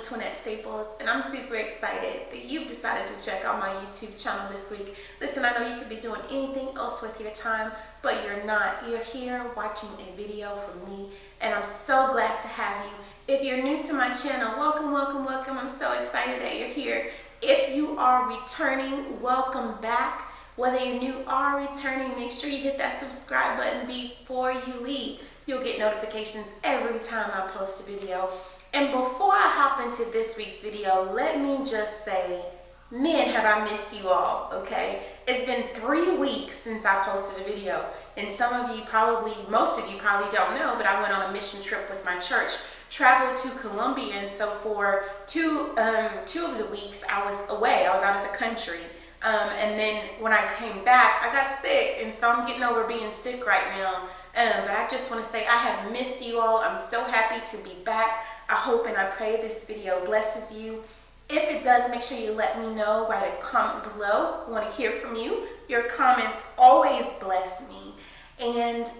Twinette Staples, and I'm super excited that you've decided to check out my YouTube channel this week. Listen, I know you could be doing anything else with your time, but you're not. You're here watching a video from me, and I'm so glad to have you. If you're new to my channel, welcome, welcome, welcome. I'm so excited that you're here. If you are returning, welcome back. Whether you're new or returning, make sure you hit that subscribe button before you leave. You'll get notifications every time I post a video. And before I hop into this week's video, let me just say, man, have I missed you all, okay? It's been 3 weeks since I posted a video. And some of you probably, most of you probably don't know, but I went on a mission trip with my church, traveled to Colombia, and so for two of the weeks I was away. I was out of the country. And then when I came back, I got sick, and so I'm getting over being sick right now. But I just want to say I have missed you all. I'm so happy to be back. I hope and I pray this video blesses you. If it does, make sure you let me know. Write a comment below. I want to hear from you. Your comments always bless me. And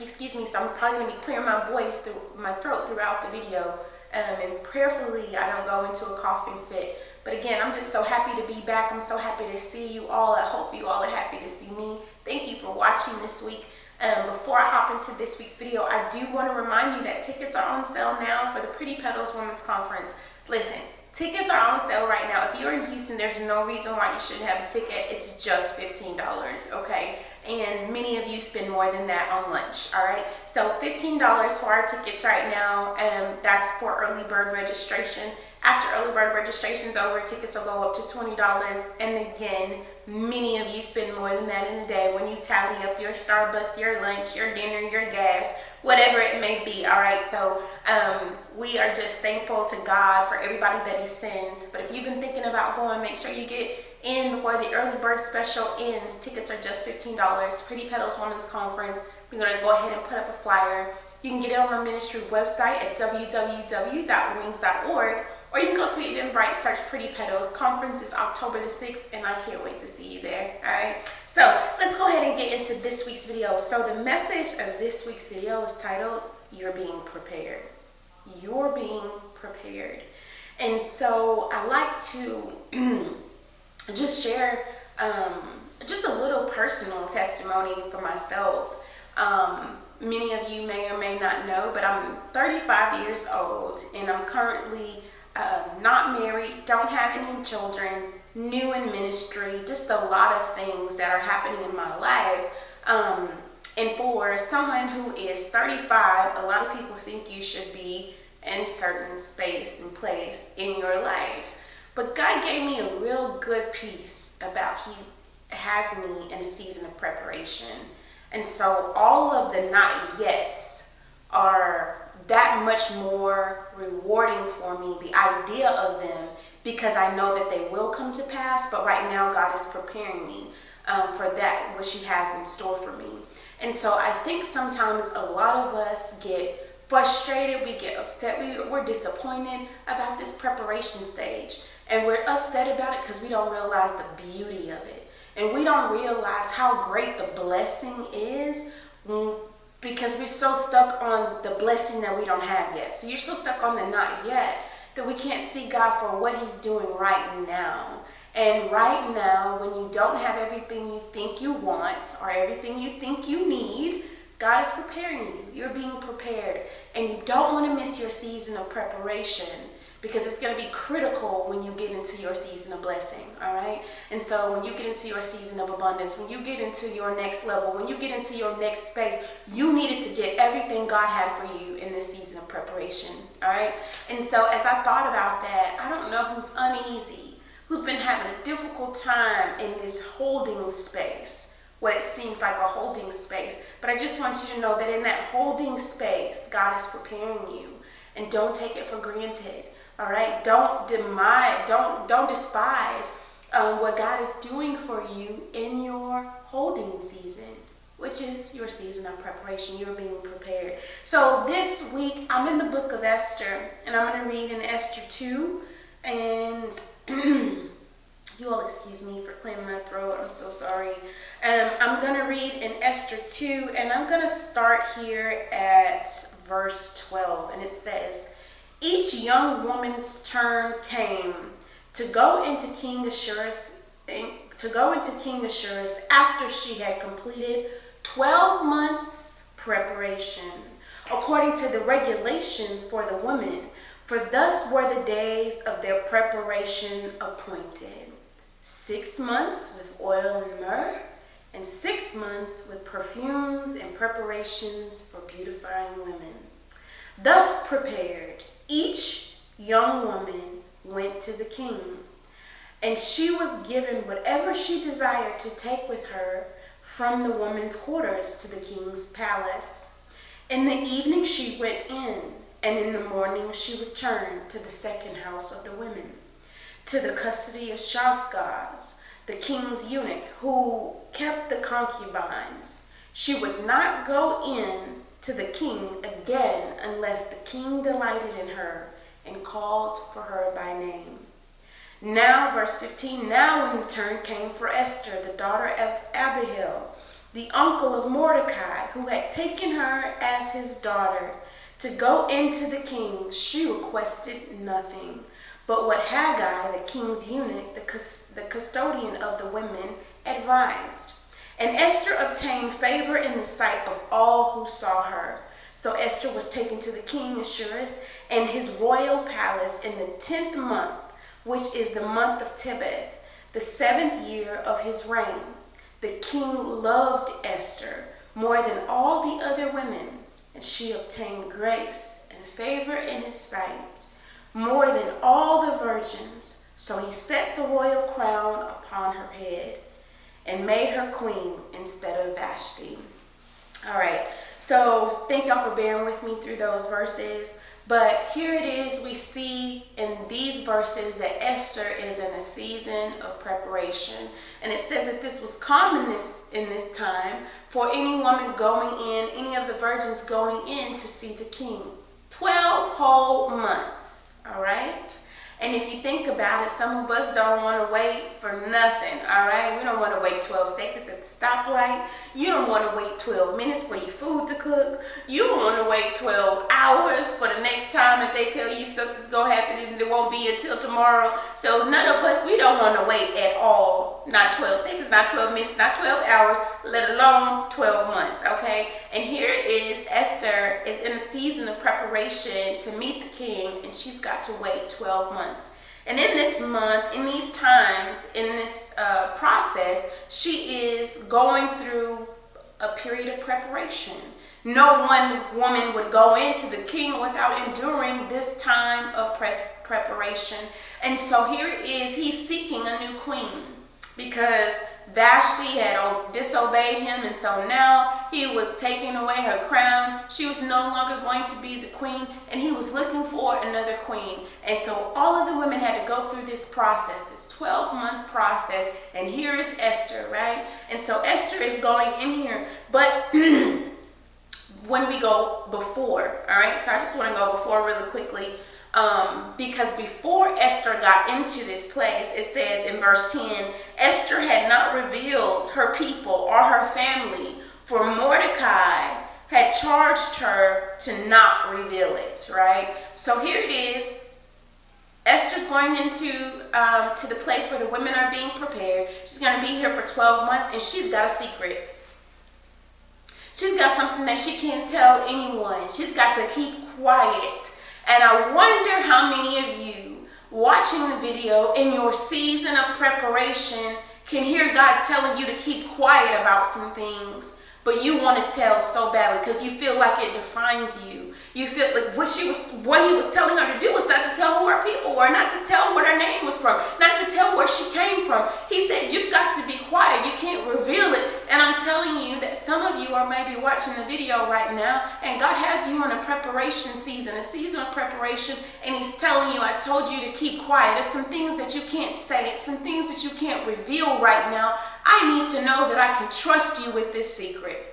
excuse me, so I'm probably going to be clearing my voice, my throat throughout the video. And prayerfully, I don't go into a coughing fit. But again, I'm just so happy to be back. I'm so happy to see you all. I hope you all are happy to see me. Thank you for watching this week. Before I hop into this week's video, I do want to remind you that tickets are on sale now for the Pretty Petals Women's Conference. Listen, tickets are on sale right now. If you're in Houston, there's no reason why you shouldn't have a ticket. It's just $15, okay? And many of you spend more than that on lunch, all right? So $15 for our tickets right now. That's for early bird registration. After early bird registration's over, tickets will go up to $20. And again, many of you spend more than that in a day when you tally up your Starbucks, your lunch, your dinner, your gas, whatever it may be, all right? So we are just thankful to God for everybody that he sends. But if you've been thinking about going, make sure you get in before the early bird special ends. Tickets are just $15. Pretty Petals Women's Conference. We're going to go ahead and put up a flyer. You can get it on our ministry website at www.wings.org. Or you can go to Eventbrite, search Pretty Petals. Conference is October the 6th, and I can't wait to see you there, all right? So let's go ahead and get into this week's video. So the message of this week's video is titled, You're Being Prepared. You're being prepared. And so I like to just share just a little personal testimony for myself. Many of you may or may not know, but I'm 35 years old, and I'm currently not married, don't have any children, new in ministry, just a lot of things that are happening in my life. And for someone who is 35, a lot of people think you should be in certain space and place in your life. But God gave me a real good piece about he has me in a season of preparation. And so all of the not yets are that much more rewarding for me, the idea of them, because I know that they will come to pass. But right now God is preparing me for that which he has in store for me. And so I think sometimes a lot of us get frustrated, we get upset, we're disappointed about this preparation stage, and we're upset about it because we don't realize the beauty of it, and we don't realize how great the blessing is, because we're so stuck on the blessing that we don't have yet. So you're so stuck on the not yet that we can't see God for what he's doing right now. And right now, when you don't have everything you think you want or everything you think you need, God is preparing you. You're being prepared. And you don't want to miss your season of preparation, because it's going to be critical when you get into your season of blessing, all right? And so when you get into your season of abundance, when you get into your next level, when you get into your next space, you needed to get everything God had for you in this season of preparation, all right? And so as I thought about that, I don't know who's uneasy, who's been having a difficult time in this holding space, what it seems like a holding space. But I just want you to know that in that holding space, God is preparing you. And don't take it for granted. All right, don't despise what God is doing for you in your holding season, which is your season of preparation. You're being prepared. So this week, I'm in the book of Esther, and I'm going to read in Esther 2. And you all excuse me for clearing my throat. I'm so sorry. I'm going to read in Esther 2, and I'm going to start here at verse 12. And it says, Each young woman's turn came to go into King Ahasuerus after she had completed 12 months preparation, according to the regulations for the women, for thus were the days of their preparation appointed: 6 months with oil and myrrh, and 6 months with perfumes and preparations for beautifying women. Thus prepared, each young woman went to the king, and she was given whatever she desired to take with her from the women's quarters to the king's palace. In the evening she went in, and in the morning she returned to the second house of the women, to the custody of Shashgaz, the king's eunuch, who kept the concubines. She would not go in to the king again unless the king delighted in her and called for her by name. Now, verse 15, now when the turn came for Esther, the daughter of Abihail, the uncle of Mordecai, who had taken her as his daughter, to go into the king, she requested nothing but what Haggai, the king's eunuch, the custodian of the women, advised. And Esther obtained favor in the sight of all who saw her. So Esther was taken to the king Ahasuerus and his royal palace in the 10th month, which is the month of Tebeth, the 7th year of his reign. The king loved Esther more than all the other women, and she obtained grace and favor in his sight more than all the virgins. So he set the royal crown upon her head and made her queen instead of Vashti. All right, so thank y'all for bearing with me through those verses. But here it is, we see in these verses that Esther is in a season of preparation. And it says that this was common in this time for any woman going in, any of the virgins going in to see the king. 12 whole months, all right? And if you think about it, some of us don't want to wait for nothing, all right? We don't want to wait 12 seconds at the stoplight. You don't want to wait 12 minutes for your food to cook. You don't want to wait 12 hours for the next time that they tell you something's going to happen and it won't be until tomorrow. So none of us, we don't want to wait at all. Not 12 seconds, not 12 minutes, not 12 hours, let alone 12 months, okay? And here it is, Esther is in a season of preparation to meet the king, and she's got to wait 12 months. And in this month, in these times, in this process, she is going through a period of preparation. No one woman would go into the king without enduring this time of preparation. And so here it is, he's seeking a new queen because Vashti had disobeyed him, and so now he was taking away her crown. She was no longer going to be the queen, and he was looking for another queen. And so all of the women had to go through this process, this 12-month process, and here is Esther, right? And so Esther is going in here, but when we go before, all right, so I just want to go before really quickly. Because before Esther got into this place, it says in verse 10, Esther had not revealed her people or her family, for Mordecai had charged her to not reveal it, right? So here it is. Esther's going into to the place where the women are being prepared. She's going to be here for 12 months, and she's got a secret. She's got something that she can't tell anyone. She's got to keep quiet. And I wonder how many of you watching the video in your season of preparation can hear God telling you to keep quiet about some things, but you want to tell so badly because you feel like it defines you. You feel like what he was telling her to do was not to tell who her people were, not to tell what her name was from, not to tell where she came from. He said, you've got to be quiet. You can't reveal it. And I'm telling you that some of you are maybe watching the video right now, and God has you in a preparation season, a season of preparation, and he's telling you, I told you to keep quiet. There's some things that you can't say. It's some things that you can't reveal right now. I need to know that I can trust you with this secret.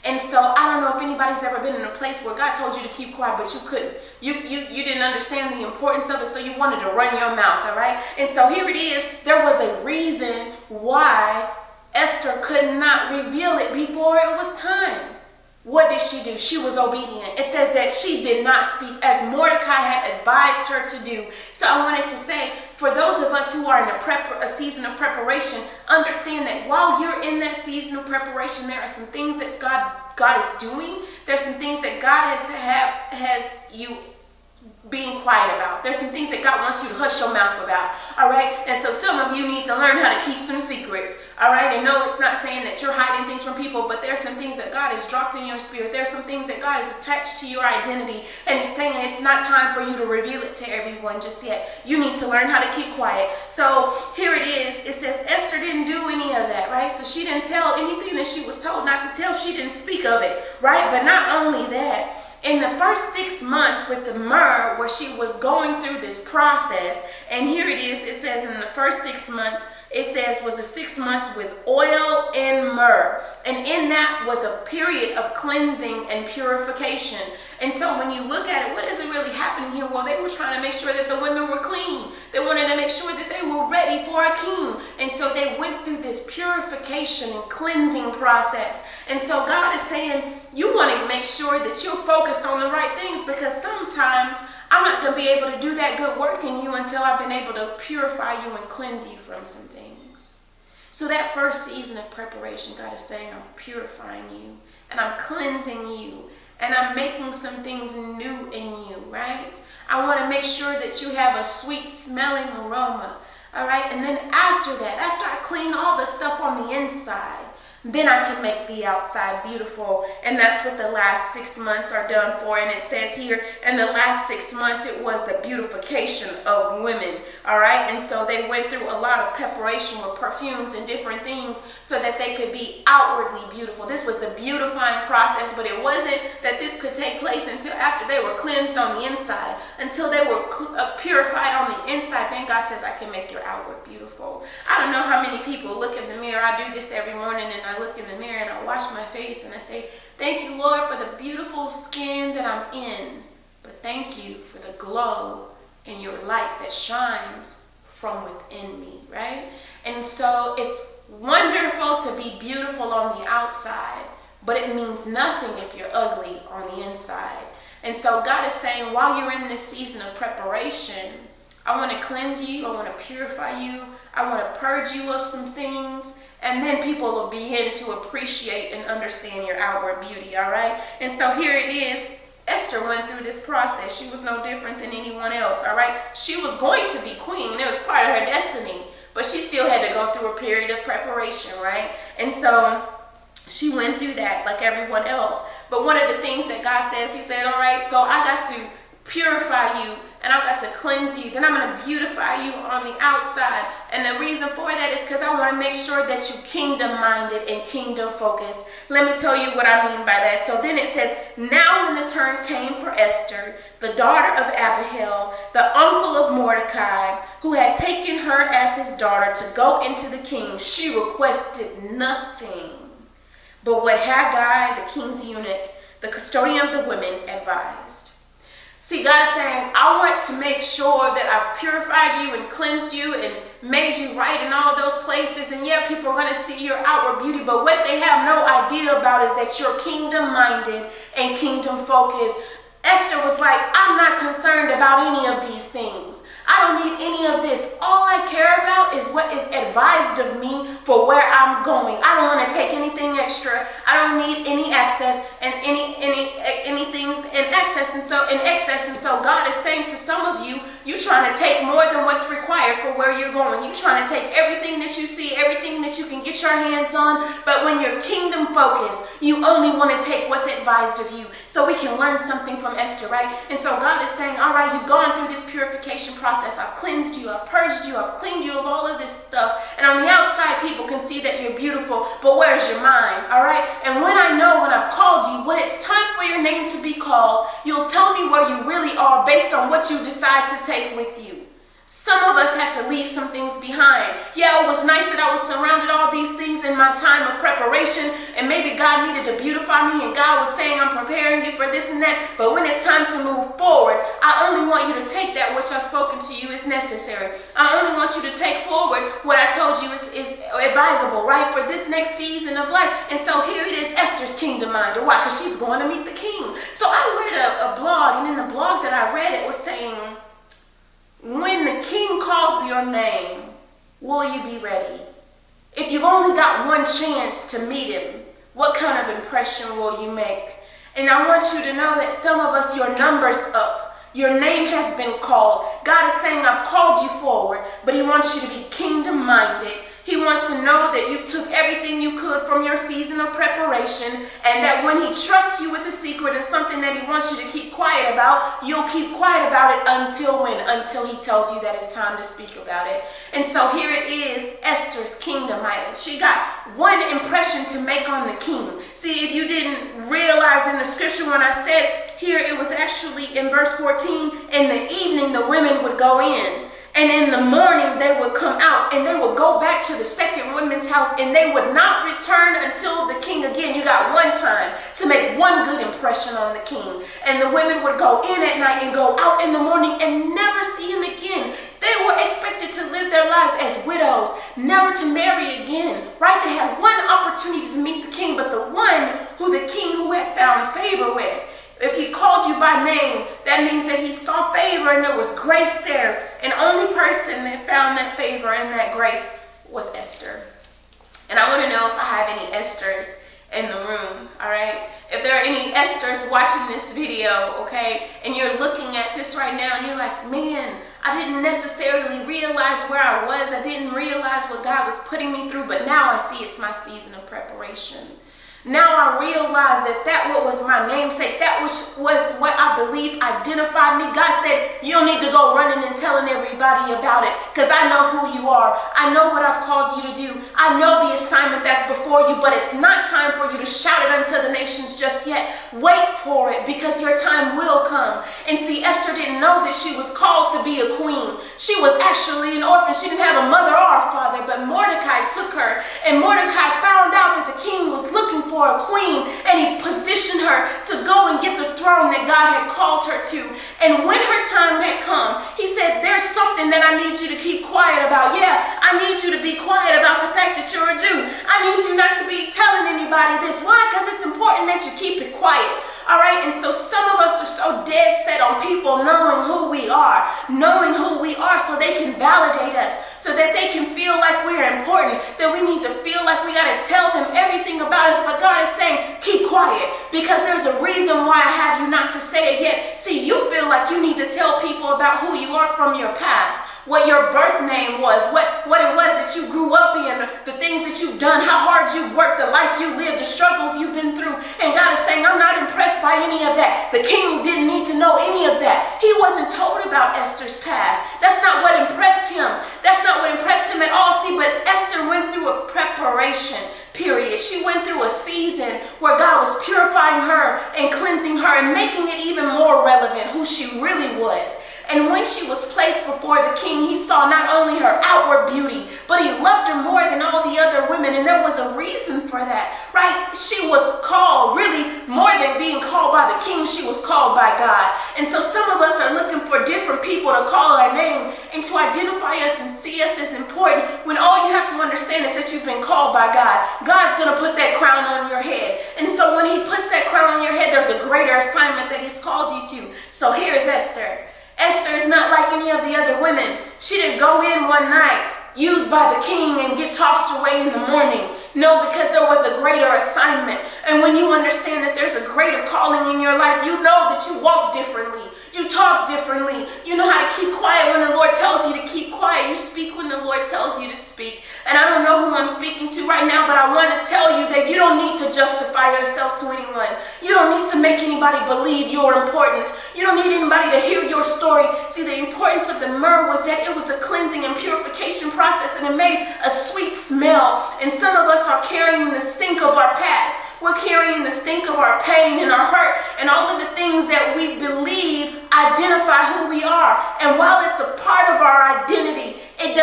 And so I don't know if anybody's ever been in a place where God told you to keep quiet, but you couldn't. You didn't understand the importance of it, so you wanted to run your mouth, all right? And so here it is. There was a reason why Esther could not reveal it before it was time. what did she do? She was obedient. It says that she did not speak as Mordecai had advised her to do. So I wanted to say, for those of us who are in a season of preparation, understand that while you're in that season of preparation, there are some things that God is doing. There's some things that God has you being quiet about. There's some things that God wants you to hush your mouth about. All right. And so some of you need to learn how to keep some secrets. All right. And no, it's not saying that you're hiding things from people, but there's some things that God has dropped in your spirit. There's some things that God has attached to your identity. And he's saying it's not time for you to reveal it to everyone just yet. You need to learn how to keep quiet. So here it is. It says Esther didn't do any of that, right? So she didn't tell anything that she was told not to tell. She didn't speak of it, right? But not only that, in the first 6 months with the myrrh, where she was going through this process, and here it is, it says in the first 6 months, it says was the 6 months with oil and myrrh. And in that was a period of cleansing and purification. And so when you look at it, what is it really happening here? Well, they were trying to make sure that the women were clean. They wanted to make sure that they were ready for a king. And so they went through this purification and cleansing process. And so God is saying, you want to make sure that you're focused on the right things, because sometimes I'm not going to be able to do that good work in you until I've been able to purify you and cleanse you from some things. So that first season of preparation, God is saying, I'm purifying you and I'm cleansing you and I'm making some things new in you, right? I want to make sure that you have a sweet smelling aroma, all right? And then after that, after I clean all the stuff on the inside, then I can make the outside beautiful. And that's what the last 6 months are done for. And it says here, in the last 6 months, it was the beautification of women. All right. And so they went through a lot of preparation with perfumes and different things so that they could be outwardly beautiful. This was the beautifying process, but it wasn't that this could take place until after they were cleansed on the inside, until they were purified on the inside. Then God says, I can make your outward beautiful. I don't know how many people look in the mirror. I do this every morning, and I look in the mirror and I wash my face and I say, thank you, Lord, for the beautiful skin that I'm in, but thank you for the glow in your light that shines from within me, right? And so it's wonderful to be beautiful on the outside, but it means nothing if you're ugly on the inside. And so God is saying, while you're in this season of preparation, I want to cleanse you, I want to purify you, I want to purge you of some things, and then people will begin to appreciate and understand your outward beauty, all right? And so here it is. Esther went through this process. She was no different than anyone else, all right? She was going to be queen. It was part of her destiny, but she still had to go through a period of preparation, right? And so she went through that like everyone else. But one of the things that God says, he said, all right, so I got to purify you and I've got to cleanse you. Then I'm going to beautify you on the outside. And the reason for that is because I want to make sure that you're kingdom-minded and kingdom-focused. Let me tell you what I mean by that. So then it says, now when the turn came for Esther, the daughter of Abihail, the uncle of Mordecai, who had taken her as his daughter to go into the king, she requested nothing but what Haggai, the king's eunuch, the custodian of the women, advised. See, God's saying, I want to make sure that I've purified you and cleansed you and made you right in all those places. And yeah, people are going to see your outward beauty, but what they have no idea about is that you're kingdom-minded and kingdom-focused. Esther was like, I'm not concerned about any of these things. I don't need any of this. All I care about is what is advised of me for where I'm going. I don't want to take anything extra. I don't need any access and any things in excess. And so God is saying to some of you, you're trying to take more than what's required for where you're going. You're trying to take everything that you see, everything that you can get your hands on. But when you're kingdom focused, you only want to take what's advised of you. So we can learn something from Esther, right? And so God is saying, all right, you've gone through this purification process. I've cleansed you. I've purged you. I've cleaned you of all of this stuff. And on the outside, people can see that you're beautiful. But where's your mind, all right? And when I know when I've called you, when it's time for your name to be called, you'll tell me where you really are based on what you decide to take with you. Some of us have have to leave some things behind. Yeah, it was nice that I was surrounded all these things in my time of preparation, and maybe God needed to beautify me, and God was saying, I'm preparing you for this and that. But when it's time to move forward, I only want you to take that which I've spoken to you is necessary. I only want you to take forward what I told you is advisable, right, for this next season of life. And so here it is, Esther's kingdom-minded. Why? Because she's going to meet the king. So I read a blog, and in the blog that I read, it was saying, when the king calls your name, will you be ready? If you've only got one chance to meet him, what kind of impression will you make? And I want you to know that some of us, your number's up. Your name has been called. God is saying, I've called you forward, but he wants you to be kingdom-minded. He wants to know that you took everything you could from your season of preparation, and that when he trusts you with the secret and something that he wants you to keep quiet about, you'll keep quiet about it until when? Until he tells you that it's time to speak about it. And so here it is, Esther's kingdom-minded. She got one impression to make on the king. See, if you didn't realize in the scripture when I said here, it was actually in verse 14, in the evening the women would go in. And in the morning, they would come out and they would go back to the second women's house, and they would not return until the king again. You got one time to make one good impression on the king. And the women would go in at night and go out in the morning and never see him again. They were expected to live their lives as widows, never to marry again, right? They had one opportunity to meet the king, but the one who the king who had found favor with. If he called you by name, that means that he saw favor and there was grace there. And only person that found that favor and that grace was Esther. And I want to know if I have any Esthers in the room, all right? If there are any Esthers watching this video, okay, and you're looking at this right now and you're like, man, I didn't necessarily realize where I was. I didn't realize what God was putting me through, but now I see it's my season of preparation. Now I realize that what was my namesake, that was what I believed identified me. God said, you don't need to go running and telling everybody about it, because I know who you are. I know what I've called you to do. I know the assignment that's before you, but it's not time for you to shout it unto the nations just yet. Wait for it, because your time will come. And see, Esther didn't know that she was called to be a queen. She was actually an orphan. She didn't have a mother or a father, but Mordecai took her, and Mordecai found out that the king was looking for a queen, and he positioned her to go and get the throne that God had called her to. And when her time had come, he said, there's something that I need you to keep quiet about. Yeah, I need you to be quiet about the fact that you're a Jew. I need you not to be telling anybody this. Why? Because it's important that you keep it quiet. All right, and so some of us are so dead set on people knowing who we are so they can validate us, so that they can feel like we're important, that we need to feel like we got to tell them everything about us. But God is saying, keep quiet, because there's a reason why I have you not to say it yet. See, you feel like you need to tell people about who you are from your past, what your birth name was, what it was that you grew up in, the things that you've done, how hard you worked, the life you lived, the struggles you've been through. And God is saying, I'm not impressed by any of that. The king didn't need to know any of that. He wasn't told about Esther's past. That's not what impressed him. That's not what impressed him at all. See, but Esther went through a preparation period. She went through a season where God was purifying her and cleansing her and making it even more relevant who she really was. And when she was placed before the king, he saw not only her outward beauty, but he loved her more than all the other women. And there was a reason for that, right? She was called, really more than being called by the king, she was called by God. And so some of us are looking for different people to call our name and to identify us and see us as important, when all you have to understand is that you've been called by God. God's going to put that crown on your head. And so when he puts that crown on your head, there's a greater assignment that he's called you to. So here's Esther. Esther is not like any of the other women. She didn't go in one night, used by the king, and get tossed away in the morning. No, because there was a greater assignment. And when you understand that there's a greater calling in your life, you know that you walk differently. You talk differently. You know how to keep quiet when the Lord tells you to keep quiet. You speak when the Lord tells you to speak. And I don't know who I'm speaking to right now, but I want to tell you that you don't need to justify yourself to anyone. You don't need to make anybody believe you're important. You don't need anybody to hear your story. See, the importance of the myrrh was that it was a cleansing and purification process, and it made a sweet smell. And some of us are carrying the stink of our past. We're carrying the stink of our pain and our hurt and all of the things that we believe identify who we are. And while it's a part of our identity, it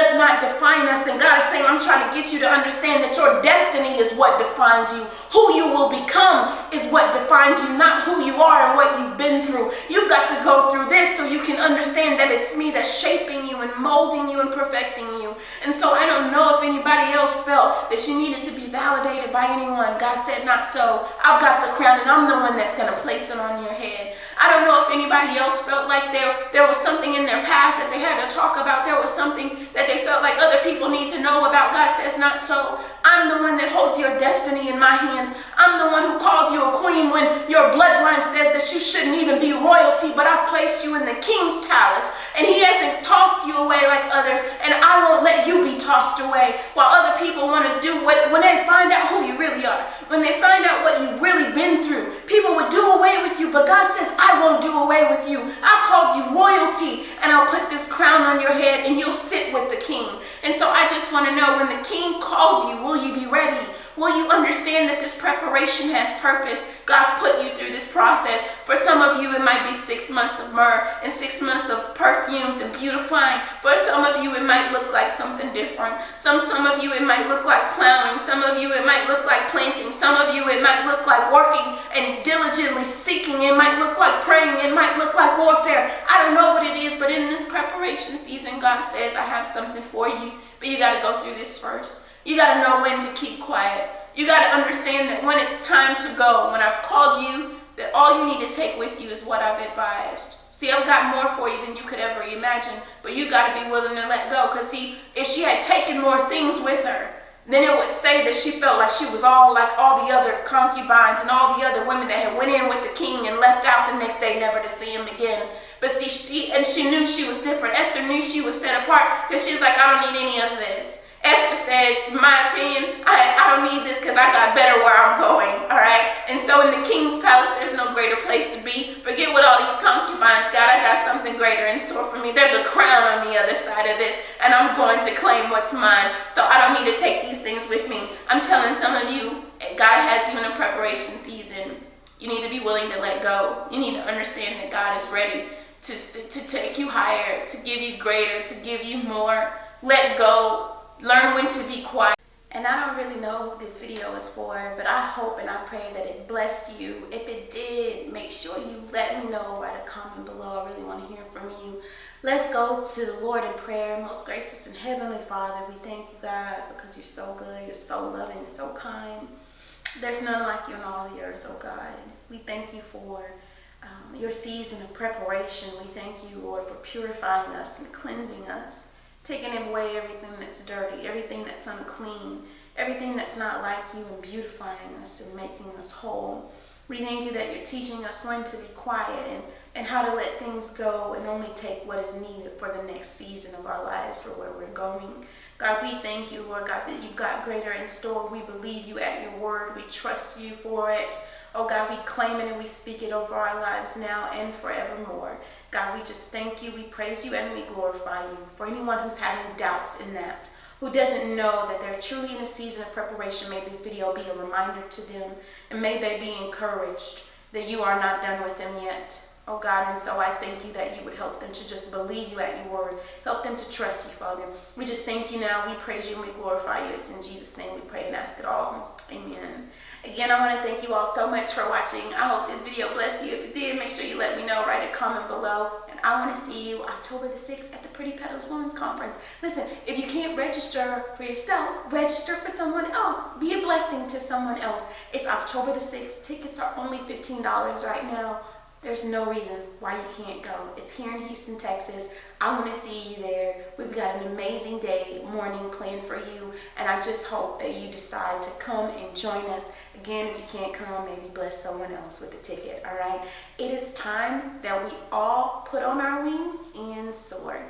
I'm trying to get you to understand that your destiny is what defines you. Who you will become is what defines you, not who you are and what you've been through. You've got to go through this so you can understand that it's me that's shaping you and molding you and perfecting you. And so I don't know if anybody else felt that you needed to be validated by anyone. God said, not so. I've got the crown and I'm the one that's going to place it on your head. I don't know if anybody else felt like there was something in their past that they had to talk about. There was something that they felt like other people need to know about. God says, not so. I'm the one that holds your destiny in my hands. I'm the one who calls you a queen when your bloodline says that you shouldn't even be royalty, but I placed you in the king's palace, and he hasn't tossed you away like others, and I won't let you be tossed away while other people want to do when they find out who you really are, when they find out what you've really been through. People would do away with you, but God says, I won't do away with you. I've called you royalty, and I'll put this crown on your head, and you'll sit with the king. And so I just want to know, when the king calls you, will you be ready? Will you understand that this preparation has purpose? God's put you through this process. For some of you, it might be 6 months of myrrh and 6 months of perfumes and beautifying. For some of you, it might look like something different. Some of you, it might look like plowing. Some of you, it might look like planting. Some of you, it might look like working and diligently seeking. It might look like praying. It might look like warfare. I don't know what it is, but in this preparation season, God says, I have something for you. But you got to go through this first. You got to know when to keep quiet. You got to understand that when it's time to go, when I've called you, that all you need to take with you is what I've advised. See, I've got more for you than you could ever imagine, but you got to be willing to let go. Because see, if she had taken more things with her, then it would say that she felt like she was all like all the other concubines and all the other women that had went in with the king and left out the next day never to see him again. But see, she knew she was different. Esther knew she was set apart because she's like, I don't need any of this. Esther said, in my opinion, I don't need this because I got better where I'm going, all right? And so in the king's palace, there's no greater place to be. Forget what all these concubines got. I got something greater in store for me. There's a crown on the other side of this, and I'm going to claim what's mine. So I don't need to take these things with me. I'm telling some of you, God has you in a preparation season. You need to be willing to let go. You need to understand that God is ready to take you higher, to give you greater, to give you more. Let go. Learn when to be quiet. And I don't really know who this video is for, but I hope and I pray that it blessed you. If it did, make sure you let me know. Write a comment below. I really want to hear from you. Let's go to the Lord in prayer. Most gracious and heavenly Father, we thank you, God, because you're so good, you're so loving, so kind. There's none like you in all the earth, oh God. We thank you for your season of preparation. We thank you, Lord, for purifying us and cleansing us, taking away everything that's dirty, everything that's unclean, everything that's not like you, and beautifying us and making us whole. We thank you that you're teaching us when to be quiet and how to let things go and only take what is needed for the next season of our lives, for where we're going. God, we thank you, Lord God, that you've got greater in store. We believe you at your word. We trust you for it. Oh God, we claim it and we speak it over our lives now and forevermore. God, we just thank you, we praise you, and we glorify you. For anyone who's having doubts in that, who doesn't know that they're truly in a season of preparation, may this video be a reminder to them, and may they be encouraged that you are not done with them yet. Oh God, and so I thank you that you would help them to just believe you at your word. Help them to trust you, Father. We just thank you now. We praise you and we glorify you. It's in Jesus' name we pray and ask it all. Amen. Again, I want to thank you all so much for watching. I hope this video blessed you. If it did, make sure you let me know. Write a comment below. And I want to see you October the 6th at the Pretty Petals Women's Conference. Listen, if you can't register for yourself, register for someone else. Be a blessing to someone else. It's October the 6th. Tickets are only $15 right now. There's no reason why you can't go. It's here in Houston, Texas. I want to see you there. We've got an amazing morning planned for you. And I just hope that you decide to come and join us. Again, if you can't come, maybe bless someone else with a ticket, all right? It is time that we all put on our wings and soar.